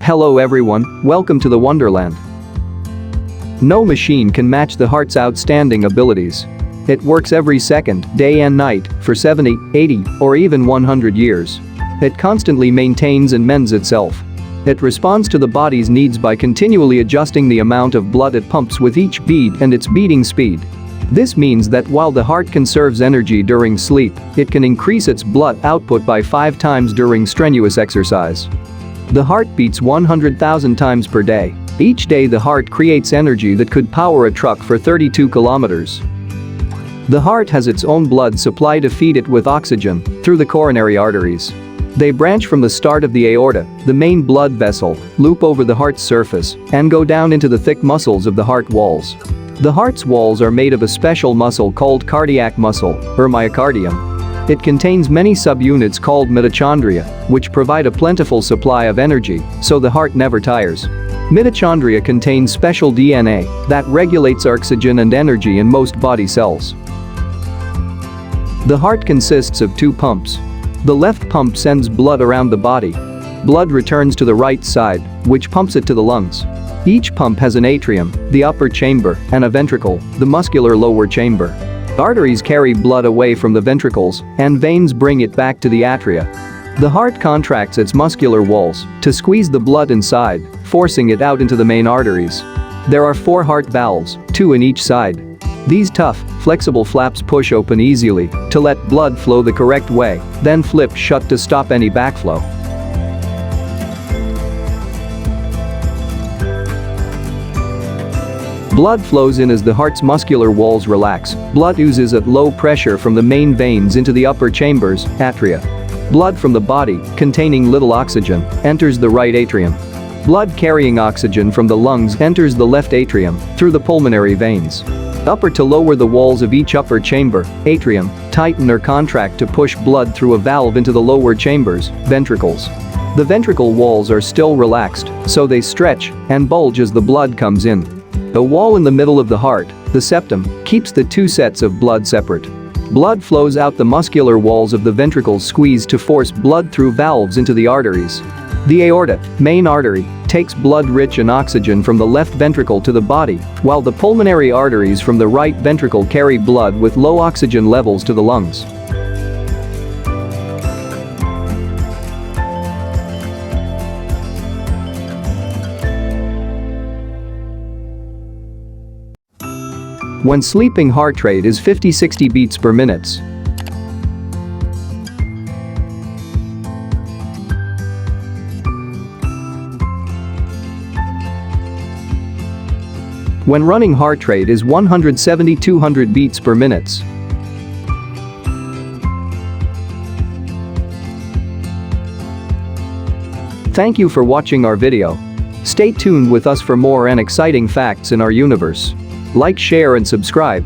Hello everyone, welcome to the Wonderland. No machine can match the heart's outstanding abilities. It works every second, day and night, for 70, 80, or even 100 years. It constantly maintains and mends itself. It responds to the body's needs by continually adjusting the amount of blood it pumps with each beat and its beating speed. This means that while the heart conserves energy during sleep, it can increase its blood output by 5 times during strenuous exercise. The heart beats 100,000 times per day. Each day the heart creates energy that could power a truck for 32 kilometers. The heart has its own blood supply to feed it with oxygen through the coronary arteries. They branch from the start of the aorta, the main blood vessel, loop over the heart's surface, and go down into the thick muscles of the heart walls. The heart's walls are made of a special muscle called cardiac muscle, or myocardium. It contains many subunits called mitochondria, which provide a plentiful supply of energy, so the heart never tires. Mitochondria contain special DNA that regulates oxygen and energy in most body cells. The heart consists of 2 pumps. The left pump sends blood around the body. Blood returns to the right side, which pumps it to the lungs. Each pump has an atrium, the upper chamber, and a ventricle, the muscular lower chamber. Arteries carry blood away from the ventricles, and veins bring it back to the atria. The heart contracts its muscular walls to squeeze the blood inside, forcing it out into the main arteries. There are 4 heart valves, 2 in each side. These tough, flexible flaps push open easily to let blood flow the correct way, then flip shut to stop any backflow. Blood flows in as the heart's muscular walls relax. Blood oozes at low pressure from the main veins into the upper chambers, atria. Blood from the body, containing little oxygen, enters the right atrium. Blood carrying oxygen from the lungs enters the left atrium through the pulmonary veins. Upper to lower the walls of each upper chamber, atrium, tighten or contract to push blood through a valve into the lower chambers, ventricles. The ventricle walls are still relaxed, so they stretch and bulge as the blood comes in. A wall in the middle of the heart, the septum, keeps the 2 sets of blood separate. Blood flows out the muscular walls of the ventricles squeeze to force blood through valves into the arteries. The aorta, main artery, takes blood rich in oxygen from the left ventricle to the body, while the pulmonary arteries from the right ventricle carry blood with low oxygen levels to the lungs. When sleeping, heart rate is 50-60 beats per minute. When running, heart rate is 170-200 beats per minute. Thank you for watching our video. Stay tuned with us for more and exciting facts in our universe. Like, share and subscribe.